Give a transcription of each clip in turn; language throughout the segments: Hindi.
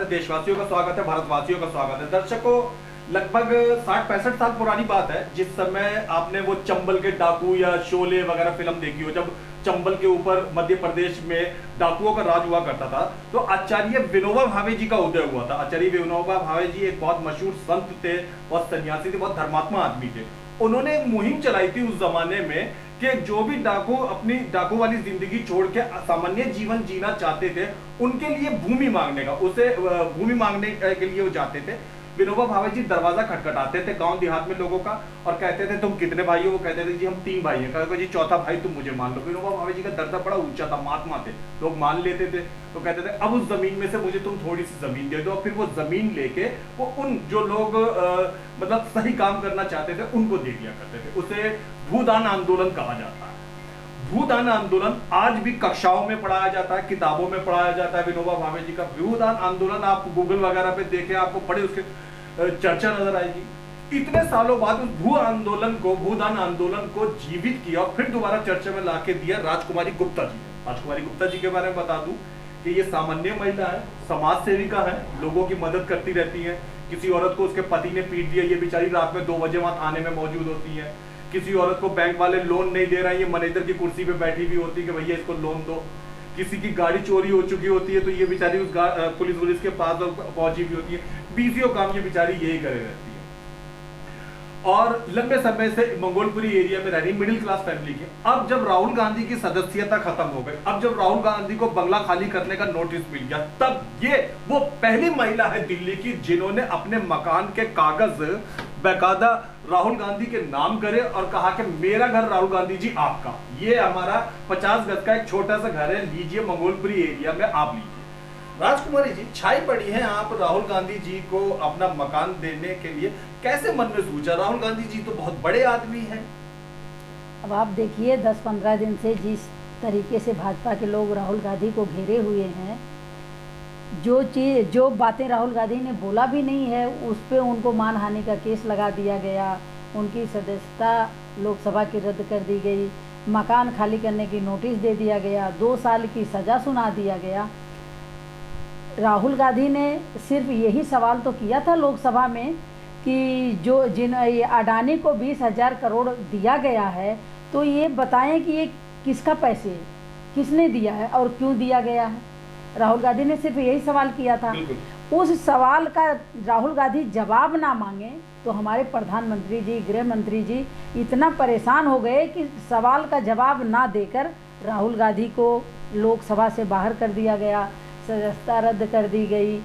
देशवासियों का स्वागत है, भारतवासियों का स्वागत है। दर्शकों, लगभग 60-65 साल पुरानी बात है जिस समय आपने वो चंबल के डाकू या शोले वगैरह फिल्म देखी हो, जब चंबल के ऊपर मध्य प्रदेश में डाकुओं का राज हुआ करता था। तो आचार्य विनोबा भावे जी का उदय हुआ था। आचार्य विनोबा भावे जी एक बहुत मशहूर संत थे, बहुत सन्यासी थे, बहुत धर्मात्मा आदमी थे। उन्होंने एक मुहिम चलाई थी उस जमाने में कि जो भी डाकू अपनी डाकू वाली जिंदगी छोड़ के सामान्य जीवन जीना चाहते थे, उनके लिए भूमि मांगने का, उसे भूमि मांगने के लिए वो जाते थे। विनोबा भावे जी दरवाजा खटखटाते थे गांव देहात में लोगों का और कहते थे तुम कितने भाई हो? वो कहते थे जी हम 3 भाई हैं। कहते जी चौथा भाई तुम मुझे मान लो। विनोबा भावे जी का दर्जा बड़ा ऊंचा था, महात्मा थे, लोग मान लेते थे। तो कहते थे अब उस जमीन में से मुझे तुम थोड़ी सी जमीन दे दो। फिर वो जमीन लेके वो उन जो लोग मतलब सही काम करना चाहते थे उनको दे दिया करते थे। उसे भूदान आंदोलन कहा जाता है। भूदान आंदोलन आज भी कक्षाओं में पढ़ाया जाता है, किताबों में पढ़ाया जाता है। विनोबा भावे जी का भूदान आंदोलन आप गूगल वगैरह पे देखें, आपको बड़े उसके चर्चा नजर आएगी। इतने सालों बाद उस भूदान आंदोलन को जीवित किया और फिर दोबारा चर्चा में लाके दिया राजकुमारी गुप्ता जी। राजकुमारी गुप्ता जी के बारे में बता दूं कि ये सामान्य महिला है, समाज सेविका है, लोगों की मदद करती रहती है। किसी औरत को उसके पति ने पीट दिया, ये बेचारी रात में 2 बजे वहां थाने में मौजूद होती है। किसी औरत को बैंक वाले लोन नहीं दे रहे हैं, ये मैनेजर की कुर्सी पे बैठी हुई होती है कि भैया इसको लोन दो। किसी की गाड़ी चोरी हो चुकी होती है तो ये बेचारी उस पुलिस के पास पहुंची हुई होती है। बीसियों काम ये बेचारी यही करे रहती है। और लंबे समय से मंगोलपुरी एरिया में रह रही मिडिल क्लास फैमिली की। अब जब राहुल गांधी की सदस्यता खत्म हो गई, अब जब राहुल गांधी को बंगला खाली करने का नोटिस मिल गया, तब ये वो पहली महिला है दिल्ली की जिन्होंने अपने मकान के कागज बेकायदा राहुल गांधी के नाम करे और कहा कि मेरा घर राहुल गांधी जी आपका, ये हमारा 50 गज का एक छोटा सा घर है, लीजिए मंगोलपुरी एरिया में आप लीजिए। राजकुमारी जी, छाई पड़ी है आप राहुल गांधी जी को अपना मकान देने के लिए, कैसे मन में सोचा? राहुल गांधी जी तो बहुत बड़े आदमी हैं। अब आप देखिए 10-15 दिन से जिस तरीके से भाजपा के लोग राहुल गांधी को घेरे हुए हैं, जो बातें राहुल गांधी ने बोला भी नहीं है उस पर उनको मानहानि का केस लगा दिया गया, उनकी सदस्यता लोकसभा की रद्द कर दी गई, मकान खाली करने की नोटिस दे दिया गया, 2 साल की सज़ा सुना दिया गया। राहुल गांधी ने सिर्फ यही सवाल तो किया था लोकसभा में कि अडानी को 20,000 करोड़ दिया गया है, तो ये बताएं कि ये किसका पैसे है, किसने दिया है और क्यों दिया गया है। राहुल गांधी ने सिर्फ यही सवाल किया था। उस सवाल का राहुल गांधी जवाब ना मांगे तो हमारे प्रधानमंत्री जी, गृह मंत्री जी इतना परेशान हो गए कि सवाल का जवाब ना देकर राहुल गांधी को लोकसभा से बाहर कर दिया गया, सदस्यता रद्द कर दी गई,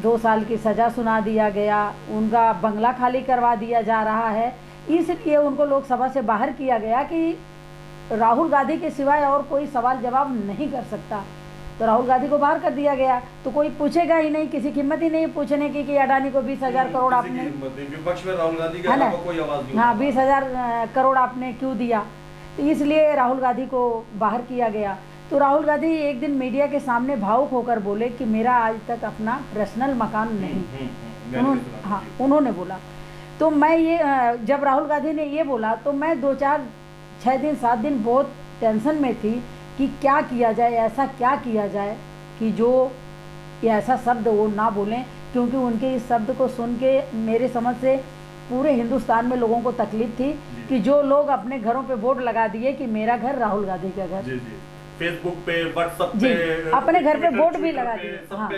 2 साल की सज़ा सुना दिया गया, उनका बंगला खाली करवा दिया जा रहा है। इसलिए उनको लोकसभा से बाहर किया गया कि राहुल गांधी के सिवाय और कोई सवाल जवाब नहीं कर सकता। तो राहुल गांधी को बाहर कर दिया गया तो कोई पूछेगा ही नहीं, किसी की हिम्मत ही नहीं पूछने की कि अडानी को 20,000 करोड़ आपने, विपक्ष में राहुल गांधी के अलावा कोई आवाज नहीं। हाँ, 20,000 करोड़ आपने क्यों दिया, तो इसलिए राहुल गांधी को बाहर किया गया। तो राहुल गांधी एक दिन मीडिया के सामने भावुक होकर बोले कि मेरा आज तक अपना पर्सनल मकान नहीं, उन्होंने बोला। तो मैं ये जब राहुल गांधी ने ये बोला तो मैं 2-4-6 दिन 7 दिन बहुत टेंशन में थी कि क्या किया जाए, ऐसा क्या किया जाए कि जो ये ऐसा शब्द वो ना बोलें, क्योंकि उनके इस शब्द को सुन के मेरे समझ से पूरे हिंदुस्तान में लोगों को तकलीफ थी कि जो लोग अपने घरों पे बोर्ड लगा दिए कि मेरा घर राहुल गांधी का घर, फेसबुक पे, व्हाट्सएप पे, अपने घर पे बोर्ड भी लगा दिए। हाँ,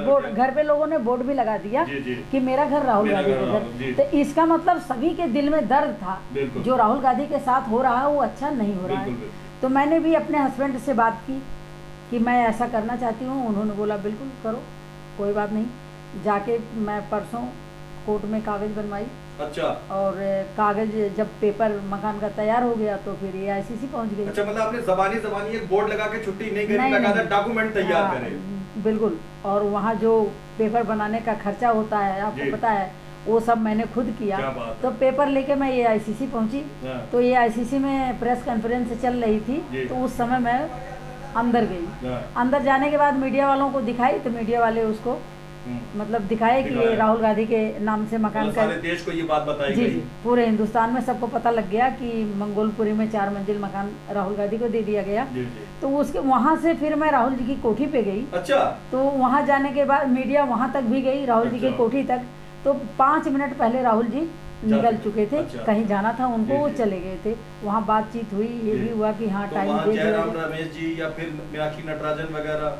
बोर्ड घर पे लोगों ने बोर्ड भी लगा दिया कि मेरा घर राहुल गांधी का घर। तो इसका मतलब सभी के दिल में दर्द था, जो राहुल गांधी के साथ हो रहा है वो अच्छा नहीं हो रहा है। तो मैंने भी अपने हस्बैंड से बात की कि मैं ऐसा करना चाहती हूँ। उन्होंने बोला बिल्कुल करो, कोई बात नहीं। जाके मैं परसों कोर्ट में कागज बनवाई। अच्छा। और कागज जब पेपर मकान का तैयार हो गया तो फिर ये आईसीसी पहुंच गई। अच्छा, मतलब आपने जबानी एक बोर्ड लगा के छुट्टी नहीं करी, लगातार डॉक्यूमेंट तैयार करे। बिल्कुल। और वहाँ जो पेपर बनाने का खर्चा होता है आपको पता है, वो सब मैंने खुद किया। तो पेपर लेके मैं ये आईसीसी पहुंची। तो ये आईसीसी में प्रेस कॉन्फ्रेंस चल रही थी, तो उस समय मैं अंदर गई। अंदर जाने के बाद मीडिया वालों को दिखाई तो मीडिया वाले उसको मतलब दिखाए कि ये राहुल गांधी के नाम से मकान का, सारे देश को ये बात बताई जी गई। जी, पूरे हिंदुस्तान में सबको पता लग गया कि मंगोलपुरी में 4 मंजिल मकान राहुल गांधी को दे दिया गया। जी जी। तो उसके वहाँ से फिर मैं राहुल जी की कोठी पे गई। अच्छा। तो वहाँ जाने के बाद मीडिया वहाँ तक भी गई, राहुल जी की कोठी तक। तो 5 मिनट पहले राहुल जी निकल चुके थे। अच्छा। कहीं जाना था उनको, वो चले गए थे। वहाँ बातचीत हुई, ये भी हुआ कि हाँ टाइम दे दिया। जयराम रमेश जी या फिर मीनाक्षी नटराजन वगैरह,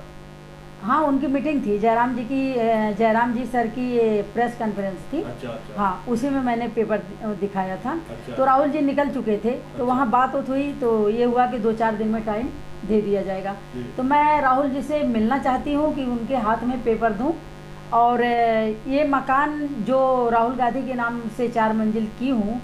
हाँ उनकी मीटिंग थी, जयराम जी सर की प्रेस कॉन्फ्रेंस थी। अच्छा अच्छा। हाँ उसी में मैंने पेपर दिखाया था। अच्छा। तो राहुल जी निकल चुके थे। अच्छा। तो वहाँ बात हुई, तो ये हुआ कि 2-4 दिन में टाइम दे दिया जाएगा। तो मैं राहुल जी से मिलना चाहती हूँ कि उनके हाथ में पेपर दूँ। और ये मकान जो राहुल गांधी के नाम से 4 मंजिल की हूँ,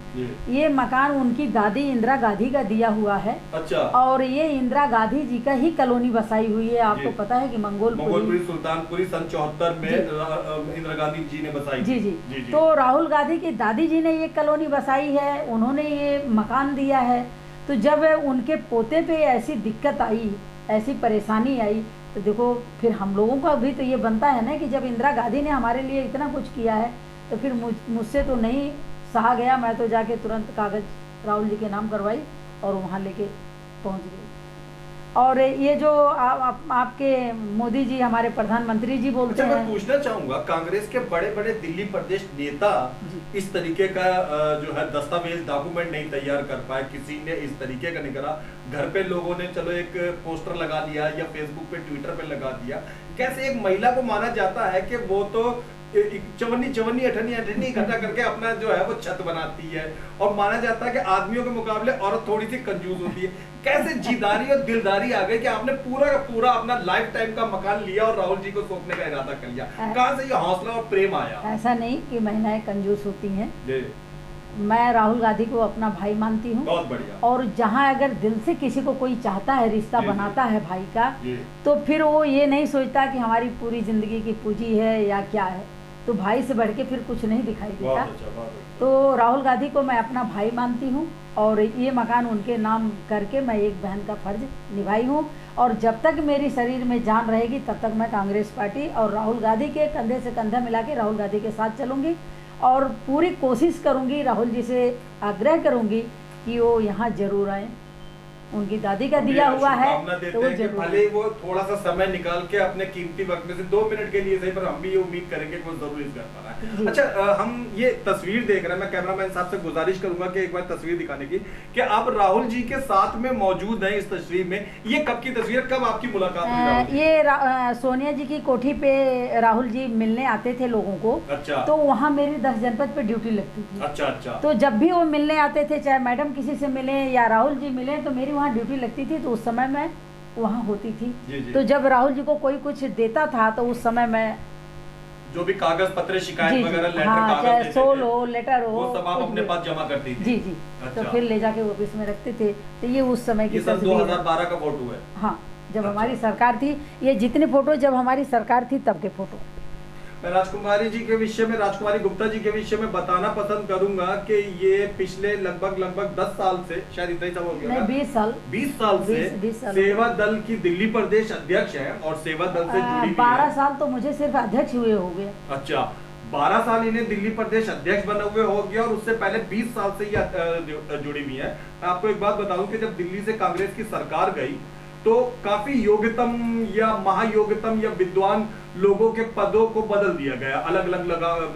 ये मकान उनकी दादी इंदिरा गांधी का दिया हुआ है। अच्छा। और ये इंदिरा गांधी जी का ही कॉलोनी बसाई हुई है। आपको पता है कि मंगोलपुरी सुल्तानपुरी सन 74 में इंदिरा गांधी जी ने बसाई। जी जी। तो राहुल गांधी की दादी जी ने ये कॉलोनी बसाई है, उन्होंने ये मकान दिया है। तो जब उनके पोते पे ऐसी दिक्कत आई, ऐसी परेशानी आई, तो देखो फिर हम लोगों का भी तो ये बनता है ना कि जब इंदिरा गांधी ने हमारे लिए इतना कुछ किया है, तो फिर मुझसे तो नहीं सहा गया। मैं तो जाके तुरंत कागज़ राहुल जी के नाम करवाई और वहाँ लेके पहुँच गई। और ये जो आपके मोदी जी, हमारे प्रधानमंत्री जी बोलते हैं। मैं पूछना चाहूंगा, कांग्रेस के बड़े बड़े दिल्ली प्रदेश नेता इस तरीके का जो है दस्तावेज डॉक्यूमेंट नहीं तैयार कर पाए, किसी ने इस तरीके का नहीं करा। घर पे लोगों ने चलो एक पोस्टर लगा दिया या फेसबुक पे ट्विटर पे लगा दिया। कैसे एक महिला को माना जाता है कि वो तो चवन्नी अठन्नी इकट्ठा करके अपना जो है वो छत बनाती है, और माना जाता है कि आदमियों के मुकाबले औरत थोड़ी सी कंजूस होती है। कैसे जिदारी और दिलदारी आ गई कि आपने पूरा का पूरा अपना लाइफ टाइम का मकान लिया और राहुल जी को सौंपने का इरादा कर लिया? कहां से ये हौसला और प्रेम आया? ऐसा नहीं कि महिलाएं कंजूस होती हैं। मैं राहुल गांधी को अपना भाई मानती हूँ। बहुत बढ़िया। और जहाँ अगर दिल से किसी को कोई चाहता है, रिश्ता बनाता है भाई का, तो फिर वो ये नहीं सोचता कि हमारी पूरी जिंदगी की पूंजी है या क्या है। तो भाई से बढ़ के फिर कुछ नहीं दिखाई देता। तो राहुल गांधी को मैं अपना भाई मानती हूँ, और ये मकान उनके नाम करके मैं एक बहन का फर्ज निभाई हूँ। और जब तक मेरी शरीर में जान रहेगी तब तक मैं कांग्रेस पार्टी और राहुल गांधी के कंधे से कंधा मिला के राहुल गांधी के साथ चलूँगी। और पूरी कोशिश करूँगी, राहुल जी से आग्रह करूँगी कि वो यहाँ जरूर आए। उनकी दादी का दिया हुआ है, तो वो जरूर, भले वो थोड़ा सा समय निकाल के अपने कीमती वक्त में से 2 मिनट के लिए सही, पर हम भी ये उम्मीद करेंगे कि वो जरूर इस कर पा रहा है। अच्छा, हम ये तस्वीर देख रहे हैं। मैं कैमरामैन साहब से गुजारिश करूंगा कि एक बार तस्वीर दिखाने की, कि आप राहुल जी के साथ में मौजूद हैं इस तस्वीर में। ये कब की तस्वीर, कब आपकी मुलाकात हुई? ये सोनिया जी की कोठी पे राहुल जी मिलने आते थे लोगों को। अच्छा। तो वहाँ मेरी 10 जनपद पे ड्यूटी लगती थी। अच्छा अच्छा। तो जब भी वो मिलने आते थे, चाहे मैडम किसी से मिले या राहुल जी मिले, तो मेरी वहाँ ड्यूटी लगती थी। तो उस समय मैं वहाँ होती थी। जी। तो जब राहुल जी को कोई कुछ देता था तो उस समय मैं जो भी कागज पत्र, शिकायत वगैरह, लेटर, हाँ, चाहे सोल हो, लेटर हो, वो सब आप अपने पास जमा करती थी? जी। अच्छा। तो फिर ले जाके ऑफिस में रखते थे। तो ये उस समय की सन 2012 का फोटो है। हाँ, जब हमारी सरकार थी। ये जितने फोटो जब हमारी सरकार थी तब के फोटो। मैं राजकुमारी जी के विषय में, राजकुमारी गुप्ता जी के विषय में बताना पसंद करूंगा कि ये पिछले लगभग 10 साल से, शायद इतना ही सब हो गया, नहीं 20 साल से सेवा दल की दिल्ली प्रदेश अध्यक्ष है, और सेवा दल से जुड़ी हुई 12 साल तो मुझे सिर्फ अध्यक्ष हुए हो गया। अच्छा, 12 साल इन्हें दिल्ली प्रदेश अध्यक्ष बने हुए हो गया, और उससे पहले 20 साल से ये जुड़ी हुई है। मैं आपको एक बात बताऊं कि जब दिल्ली से कांग्रेस की सरकार गई, तो काफी योग्यतम या महायोग्यतम या विद्वान लोगों के पदों को बदल दिया गया। अलग अलग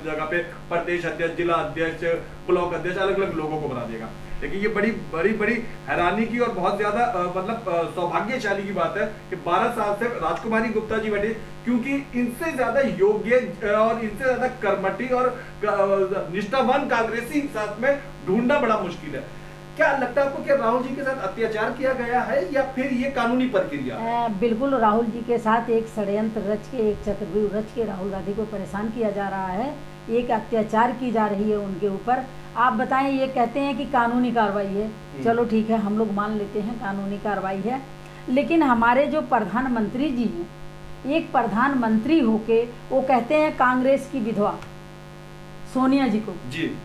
जगह पे प्रदेश अध्यक्ष, जिला अध्यक्ष, ब्लॉक अध्यक्ष, अलग अलग लोगों को बना देगा। लेकिन ये बड़ी हैरानी की और बहुत ज्यादा मतलब सौभाग्यशाली की बात है कि 12 साल से राजकुमारी गुप्ता जी बैठे, क्योंकि इनसे ज्यादा योग्य और इनसे ज्यादा कर्मठी और निष्ठावान कांग्रेसी साथ में ढूंढना बड़ा मुश्किल है। क्या लगता है आपको कि राहुल जी के साथ अत्याचार किया गया है या फिर ये कानूनी प्रक्रिया? बिल्कुल, राहुल जी के साथ एक षड्यंत्र रच के, एक चक्रव्यूह रच के राहुल गांधी को परेशान किया जा रहा है। एक अत्याचार की जा रही है उनके ऊपर। आप बताएं, ये कहते हैं कि कानूनी कार्रवाई है। चलो ठीक है, हम लोग मान लेते हैं कानूनी कार्रवाई है। लेकिन हमारे जो प्रधानमंत्री जी हैं, एक प्रधानमंत्री होके वो कहते हैं कांग्रेस की विधवा सोनिया जी को जी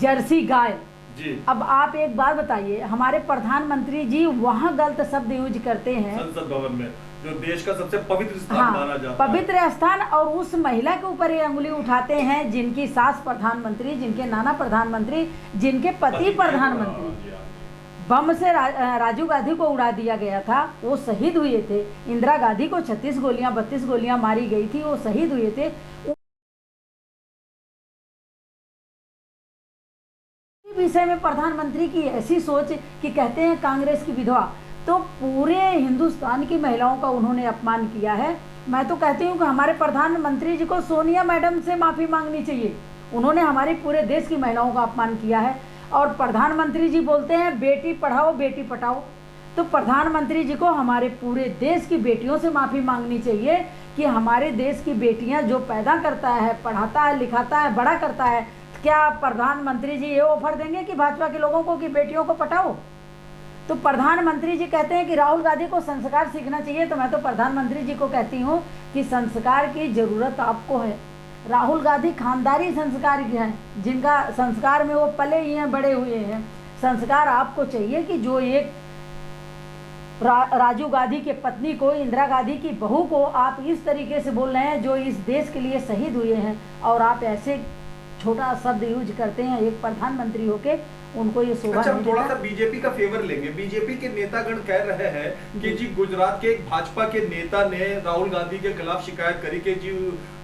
जर्सी गाय जी। अब आप एक बात बताइए, हमारे प्रधानमंत्री जी वहाँ गलत शब्द यूज करते हैं संसद भवन में, जो देश का सबसे पवित्र स्थान हाँ, माना जाता है। पवित्र स्थान, और उस महिला के ऊपर ये अंगुली उठाते हैं जिनकी सास प्रधानमंत्री, जिनके नाना प्रधानमंत्री, जिनके पति प्रधानमंत्री। बम से राजीव गांधी को उड़ा दिया गया था, वो शहीद हुए थे। इंदिरा गांधी को 36 गोलियां 32 गोलियां मारी गई थी, वो शहीद हुए थे। विषय में प्रधानमंत्री की ऐसी सोच कि कहते हैं कांग्रेस की विधवा, तो पूरे हिंदुस्तान की महिलाओं का उन्होंने अपमान किया है। मैं तो कहती हूँ कि हमारे प्रधानमंत्री जी को सोनिया मैडम से माफ़ी मांगनी चाहिए। उन्होंने हमारे पूरे देश की महिलाओं का अपमान किया है। और प्रधानमंत्री जी बोलते हैं बेटी पढ़ाओ बेटी पटाओ, तो प्रधानमंत्री जी को हमारे पूरे देश की बेटियों से माफ़ी मांगनी चाहिए कि हमारे देश की बेटियां जो पैदा करता है, पढ़ाता है, लिखाता है, बड़ा करता है, क्या प्रधानमंत्री जी ये ऑफर देंगे कि भाजपा के लोगों को कि बेटियों को पटाओ? तो प्रधानमंत्री जी कहते हैं कि राहुल गांधी को संस्कार सीखना चाहिए, तो मैं तो प्रधानमंत्री जी को कहती हूँ कि संस्कार की ज़रूरत आपको है। राहुल गांधी खानदानी संस्कार के हैं, जिनका संस्कार में वो पले ही हैं, बड़े हुए हैं। संस्कार आपको चाहिए कि जो एक राजीव गांधी के पत्नी को, इंदिरा गांधी की बहू को आप इस तरीके से बोल रहे हैं, जो इस देश के लिए शहीद हुए हैं, और आप ऐसे छोटा शब्द यूज करते हैं एक प्रधानमंत्री होके, उनको ये शोभा अच्छा, नहीं थोड़ा देता। सा बीजेपी का फेवर लेंगे। बीजेपी के नेतागण कह रहे हैं कि जी गुजरात के एक भाजपा के नेता ने राहुल गांधी के खिलाफ शिकायत करी कि जी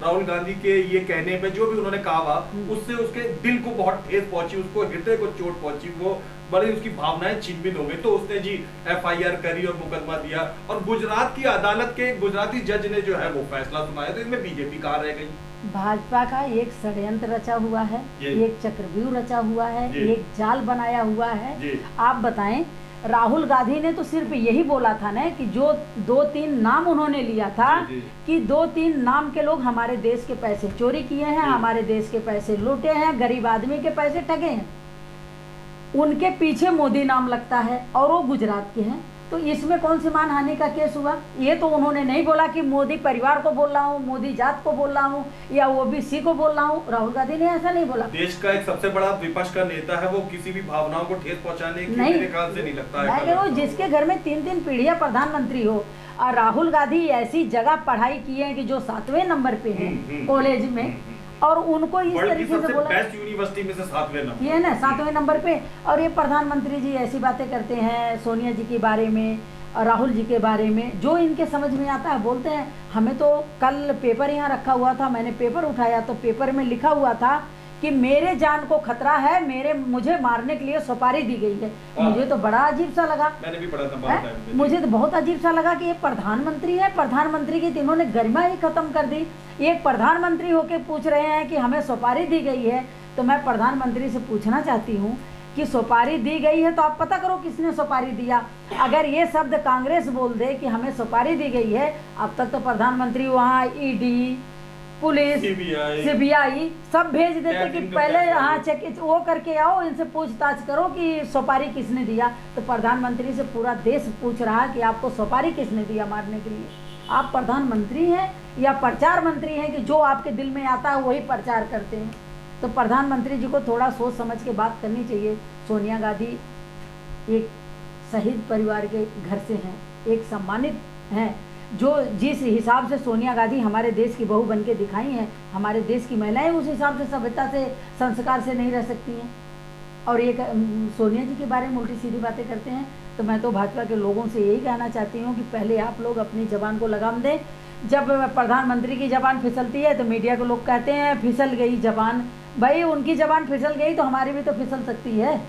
राहुल गांधी के ये कहने पे जो भी उन्होंने कहा उससे उसके दिल को बहुत ठेस पहुंची, उसको हृदय को चोट पहुंची, वो बड़ी उसकी भावनाएं छिन्न हो गई। तो उसने जी FIR करी और मुकदमा दिया, और गुजरात की अदालत के गुजराती जज ने जो है वो फैसला सुनाया। तो इसमें बीजेपी कहाँ रह गई? भाजपा का एक षड्यंत्र रचा हुआ है, एक चक्रव्यूह रचा हुआ है, एक जाल बनाया हुआ है। आप बताएं, राहुल गांधी ने तो सिर्फ यही बोला था ना कि जो 2-3 नाम उन्होंने लिया था कि 2-3 नाम के लोग हमारे देश के पैसे चोरी किए हैं, हमारे देश के पैसे लूटे हैं, गरीब आदमी के पैसे ठगे हैं, उनके पीछे मोदी नाम लगता है और वो गुजरात के हैं। तो इसमें कौन सी मानहानि का केस हुआ? ये तो उन्होंने नहीं बोला कि मोदी परिवार को बोल रहा हूँ, मोदी जात को बोल रहा हूँ, या OBC को बोल रहा हूँ। राहुल गांधी ने ऐसा नहीं बोला। देश का एक सबसे बड़ा विपक्ष का नेता है, वो किसी भी भावनाओं को ठेस पहुंचाने की मेरे ख्याल से नहीं लगता है। वो जिसके घर में 3-3 पीढ़ियां प्रधानमंत्री हो, और राहुल गांधी ऐसी जगह पढ़ाई की है कि जो 7वें नंबर पे है कॉलेज में, और उनको इस तरीके से बोला बेस्ट यूनिवर्सिटी में से 7वें नंबर, ये ना 7वें नंबर पे, और ये प्रधानमंत्री जी ऐसी बातें करते हैं सोनिया जी के बारे में और राहुल जी के बारे में, जो इनके समझ में आता है बोलते हैं। हमें तो कल पेपर यहाँ रखा हुआ था, मैंने पेपर उठाया तो पेपर में लिखा हुआ था कि मेरे जान को खतरा है, मुझे मारने के लिए सुपारी दी गई है। मुझे तो बड़ा अजीब सा लगा, मैंने भी पढ़ा था, मुझे तो बहुत अजीब सा लगा कि ये प्रधानमंत्री है, प्रधानमंत्री की इन्होंने गरिमा ही खत्म कर दी। एक प्रधानमंत्री होके पूछ रहे हैं कि हमें सुपारी दी गई है। तो मैं प्रधानमंत्री से पूछना चाहती हूँ कि सुपारी दी गई है तो आप पता करो किसने सुपारी दिया। अगर ये शब्द कांग्रेस बोल दे कि हमें सुपारी दी गई है, अब तक तो प्रधानमंत्री वहाँ ED, पुलिस, CBI सब भेज देते कि पहले हाँ चेक वो करके आओ, इनसे पूछताछ करो कि सुपारी किसने दिया। तो प्रधानमंत्री से पूरा देश पूछ रहा है कि आपको सुपारी किसने दिया मारने के लिए। आप प्रधानमंत्री हैं या प्रचार मंत्री हैं कि जो आपके दिल में आता है वही प्रचार करते हैं? तो प्रधानमंत्री जी को थोड़ा सोच समझ के बात करनी चाहिए। सोनिया गांधी एक शहीद परिवार के घर से हैं, एक सम्मानित हैं, जो जिस हिसाब से सोनिया गांधी हमारे देश की बहू बन के दिखाई हैं, हमारे देश की महिलाएं उस हिसाब से सभ्यता से, संस्कार से नहीं रह सकती हैं। और एक सोनिया जी के बारे में उल्टी सीधी बातें करते हैं। तो मैं तो भाजपा के लोगों से यही कहना चाहती हूँ कि पहले आप लोग अपनी जबान को लगाम दें। जब प्रधानमंत्री की जबान फिसलती है तो मीडिया के लोग कहते हैं फिसल गई जबान। भाई उनकी जबान फिसल गई तो हमारी भी तो फिसल सकती है?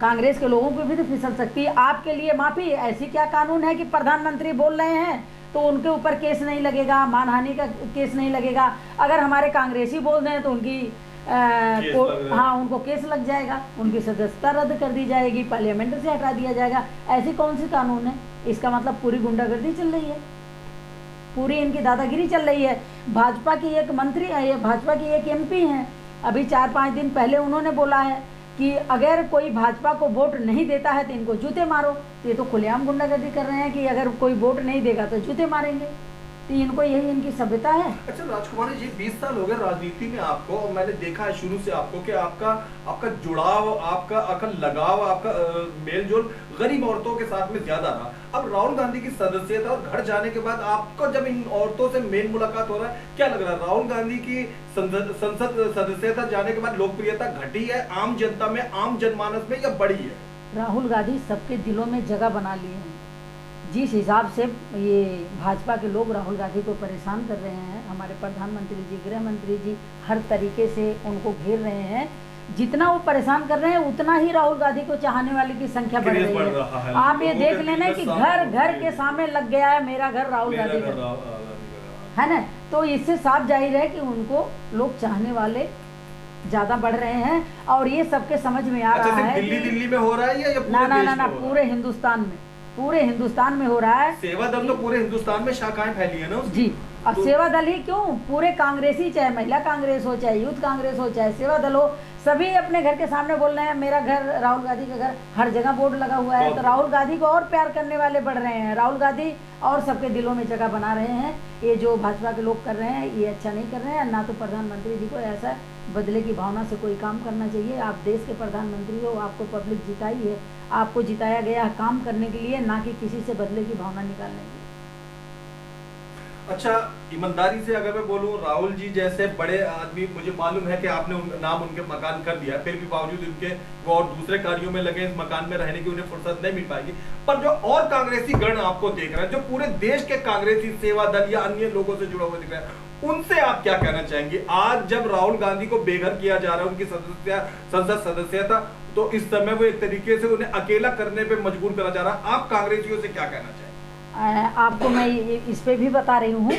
कांग्रेस के लोगों की भी तो फिसल सकती है। आपके लिए माफ़ी, ऐसी क्या कानून है कि प्रधानमंत्री बोल रहे हैं तो उनके ऊपर केस नहीं लगेगा, मानहानि का केस नहीं लगेगा? अगर हमारे कांग्रेसी बोल रहे हैं तो उनकी हाँ उनको केस लग जाएगा, उनकी सदस्यता रद्द कर दी जाएगी, पार्लियामेंट से हटा दिया जाएगा। ऐसी कौन सी कानून है? इसका मतलब पूरी गुंडागर्दी चल रही है, पूरी इनकी दादागिरी चल रही है। भाजपा की एक मंत्री, भाजपा की एक MP हैं, अभी 4-5 दिन पहले उन्होंने बोला है कि अगर कोई भाजपा को वोट नहीं देता है तो इनको जूते मारो। तो ये तो खुलेआम गुंडागर्दी कर रहे हैं कि अगर कोई वोट नहीं देगा तो जूते मारेंगे। तो इनको यही इनकी सभ्यता है। अच्छा राजकुमारी जी, 20 साल हो गए राजनीति में आपको, और मैंने देखा है शुरू से आपको कि आपका जुड़ाव, आपका लगाव, आपका मेल जोल गरीब औरतों के साथ में ज्यादा रहा। अब राहुल गांधी की सदस्यता और घर जाने के बाद आपको जब इन औरतों से मेल मुलाकात हो रहा है, क्या लग रहा है? राहुल गांधी की संसद सदस्यता जाने के बाद लोकप्रियता घटी है आम जनता में, आम जनमानस में, या बढ़ी है? राहुल गांधी सबके दिलों में जगह बना लिए हैं। जिस हिसाब से ये भाजपा के लोग राहुल गांधी को परेशान कर रहे हैं, हमारे प्रधानमंत्री जी, गृह मंत्री जी हर तरीके से उनको घेर रहे हैं, जितना वो परेशान कर रहे हैं उतना ही राहुल गांधी को चाहने वाले की संख्या बढ़ रही है। आप ये देख लेना कि घर घर के सामने लग गया है मेरा घर राहुल गांधी का, है ना। तो इससे साफ जाहिर है कि उनको लोग चाहने वाले ज्यादा बढ़ रहे हैं, और ये सबके समझ में आ रहा है। दिल्ली में हो रहा है या ना पूरे हिंदुस्तान में, पूरे हिंदुस्तान में हो रहा है। सेवा दल तो पूरे हिंदुस्तान में शाखाएं फैली है ना उसकी। जी, अब तो सेवा दल ही क्यों, पूरे कांग्रेसी, चाहे महिला कांग्रेस हो, चाहे यूथ कांग्रेस हो, चाहे सेवा दल हो, सभी अपने घर के सामने बोल रहे हैं मेरा घर राहुल गांधी का घर। हर जगह बोर्ड लगा हुआ है। तो राहुल गांधी को और प्यार करने वाले बढ़ रहे हैं, राहुल गांधी और सबके दिलों में जगह बना रहे हैं। ये जो भाजपा के लोग कर रहे हैं ये अच्छा नहीं कर रहे हैं। ना तो प्रधानमंत्री जी को ऐसा बदले की भावना से कोई काम करना चाहिए। आप देश के प्रधानमंत्री हो, आपको पब्लिक जिताई है, आपको जिताया गया है काम करने के लिए, ना कि किसी से बदले की भावना निकालने के लिए। अच्छा, ईमानदारी से अगर मैं बोलूं, राहुल जी जैसे बड़े आदमी, मुझे मालूम है कि आपने नाम उनके मकान कर दिया, फिर भी बावजूद उनके वो और दूसरे कार्यों में लगे, इस मकान में रहने की उन्हें फुर्सत नहीं मिल पाएगी। पर जो और कांग्रेसी गण आपको देख रहे हैं, जो पूरे देश के कांग्रेसी सेवा दल या अन्य लोगों से जुड़ा हुआ दिख रहा है, उनसे आप क्या कहना चाहेंगे? आज जब राहुल गांधी को बेघर किया जा रहा है, उनकी संसद सदस्यता, तो इस समय वो एक तरीके से उन्हें अकेला करने पे मजबूर करा जा रहा है। आप कांग्रेसियों से क्या कहना चाहेंगे? आपको मैं इस पे भी बता रही हूँ,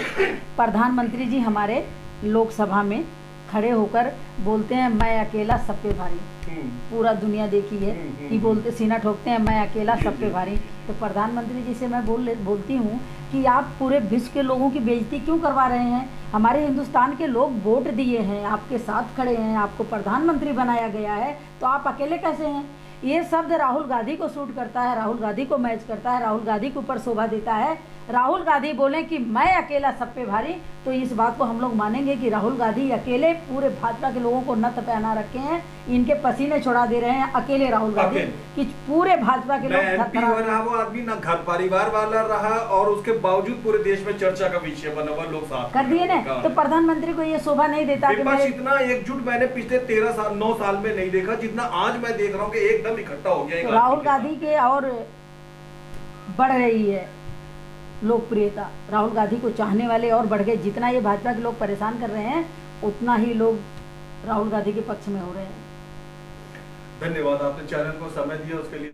प्रधानमंत्री जी हमारे लोकसभा में खड़े होकर बोलते हैं मैं अकेला सब पे भारी। पूरा दुनिया देखी है कि बोलते, सीना ठोकते हैं मैं अकेला सब पे भारी। तो प्रधानमंत्री जी से मैं बोलती हूँ कि आप पूरे विश्व के लोगों की बेइज्जती क्यों करवा रहे हैं? हमारे हिंदुस्तान के लोग वोट दिए हैं, आपके साथ खड़े हैं, आपको प्रधानमंत्री बनाया गया है, तो आप अकेले कैसे हैं? ये शब्द राहुल गांधी को सूट करता है, राहुल गांधी को मैच करता है, राहुल गांधी के ऊपर शोभा देता है। राहुल गांधी बोले कि मैं अकेला सब पे भारी, तो इस बात को हम लोग मानेंगे कि राहुल गांधी अकेले पूरे भाजपा के लोगों को नत पहना रखे हैं, इनके पसीने छुड़ा दे रहे हैं अकेले राहुल गांधी, कि पूरे भाजपा के लोग वो आदमी ना घर परिवार वाला रहा, और उसके बावजूद पूरे देश में चर्चा का विषय बना हुआ, लोग साथ कर दिए ना। तो प्रधानमंत्री को ये शोभा नहीं देता कि मैं इतना एकजुट मैंने पिछले 9 साल में नहीं देखा, जितना आज मैं देख रहा हूँ कि एकदम इकट्ठा हो गया। राहुल गांधी के और बढ़ रही है लोकप्रियता, राहुल गांधी को चाहने वाले और बढ़ गए। जितना ये भाजपा के लोग परेशान कर रहे हैं, उतना ही लोग राहुल गांधी के पक्ष में हो रहे हैं। धन्यवाद, आपने चैनल को समय दिया उसके लिए।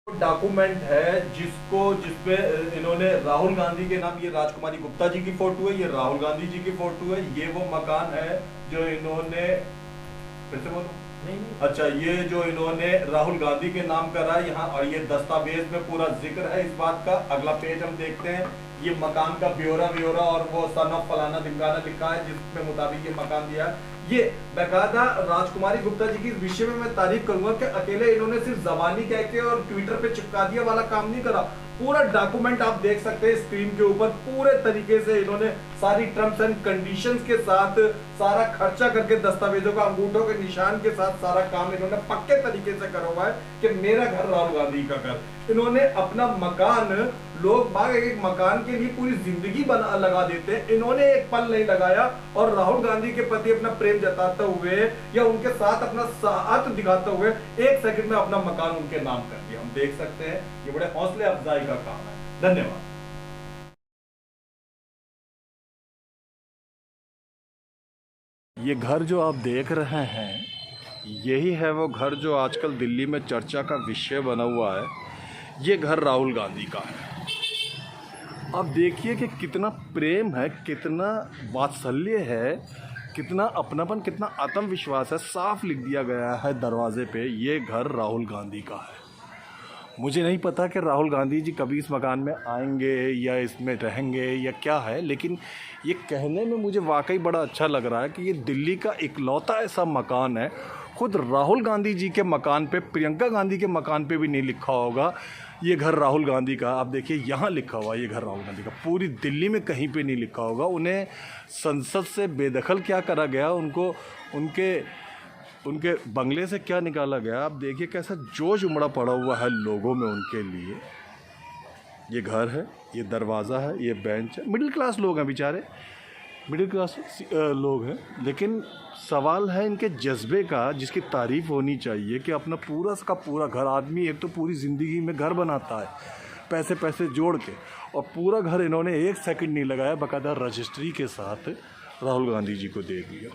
डॉक्यूमेंट है जिसपे इन्होंने राहुल गांधी के नाम, ये राजकुमारी गुप्ता जी की फोटो है, ये राहुल गांधी जी की फोटो है, ये वो मकान है जो इन्होंने, फिर से बोलो, अच्छा, ये जो इन्होंने राहुल गांधी के नाम करा है यहाँ, और ये दस्तावेज में पूरा जिक्र है इस बात का। अगला पेज हम देखते हैं, ये मकान का ब्यौरा और वो सन ऑफ फलाना ढिमकाना लिखा है, जिसके मुताबिक ये मकान दिया है। ये बेकायदा राजकुमारी गुप्ता जी की इस विषय में मैं तारीफ करूंगा कि अकेले इन्होंने सिर्फ जबानी कह के और ट्विटर पे चिपका दिया वाला काम नहीं करा। पूरा डॉक्यूमेंट आप देख सकते हैं स्क्रीन के ऊपर, पूरे तरीके से इन्होंने सारी टर्म्स एंड कंडीशंस के साथ सारा खर्चा करके, दस्तावेजों का अंगूठों के निशान के साथ सारा काम इन्होंने पक्के तरीके से करा हुआ है कि मेरा घर राहुल गांधी का घर। इन्होंने अपना मकान, लोग बाग एक मकान के लिए पूरी जिंदगी लगा देते हैं, इन्होंने एक पल नहीं लगाया, और राहुल गांधी के प्रति अपना प्रेम जताते हुए या उनके साथ अपना साथ दिखाते हुए 1 सेकंड में अपना मकान उनके नाम कर दिया। हम देख सकते हैं ये बड़े हौसले अफजाई का काम है। धन्यवाद। ये घर जो आप देख रहे हैं, यही है वो घर जो आजकल दिल्ली में चर्चा का विषय बना हुआ है। ये घर राहुल गांधी का है। अब देखिए कि कितना प्रेम है, कितना वात्सल्य है, कितना अपनापन, कितना आत्मविश्वास है। साफ लिख दिया गया है दरवाजे पे, ये घर राहुल गांधी का है। मुझे नहीं पता कि राहुल गांधी जी कभी इस मकान में आएंगे या इसमें रहेंगे या क्या है, लेकिन ये कहने में मुझे वाकई बड़ा अच्छा लग रहा है कि ये दिल्ली का इकलौता ऐसा मकान है खुद राहुल गांधी जी के मकान पे, प्रियंका गांधी के मकान पे भी नहीं लिखा होगा ये घर राहुल गांधी का। आप देखिए यहाँ लिखा हुआ ये घर राहुल गांधी का, पूरी दिल्ली में कहीं पे नहीं लिखा होगा। उन्हें संसद से बेदखल क्या करा गया, उनको उनके बंगले से क्या निकाला गया। आप देखिए कैसा जोश उमड़ा पड़ा हुआ है लोगों में उनके लिए। ये घर है, ये दरवाज़ा है, ये बेंच है। मिडिल क्लास लोग हैं बेचारे, मिडिल क्लास लोग हैं, लेकिन सवाल है इनके जज्बे का, जिसकी तारीफ़ होनी चाहिए कि अपना पूरा का पूरा घर, आदमी एक तो पूरी ज़िंदगी में घर बनाता है पैसे पैसे जोड़ के, और पूरा घर इन्होंने 1 सेकंड नहीं लगाया, बाकायदा रजिस्ट्री के साथ राहुल गांधी जी को दे दिया।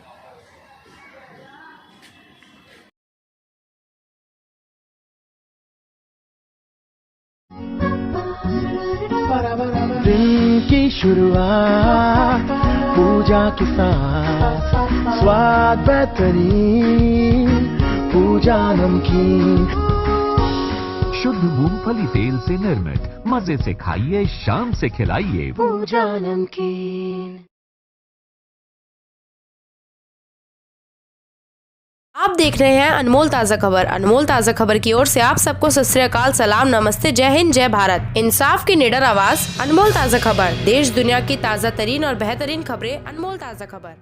दिन की शुरुआत पूजा के साथ, स्वाद बेहतरीन, पूजा नमकीन। शुद्ध मूंगफली तेल से निर्मित, मजे से खाइए, शाम से खिलाइए पूजा नमकीन। आप देख रहे हैं अनमोल ताज़ा खबर। अनमोल ताज़ा खबर की ओर से आप सबको सत श्री अकाल, सलाम, नमस्ते, जय हिंद, जय भारत। इंसाफ की निडर आवाज, अनमोल ताज़ा खबर। देश दुनिया की ताज़ा तरीन और बेहतरीन खबरें, अनमोल ताज़ा खबर।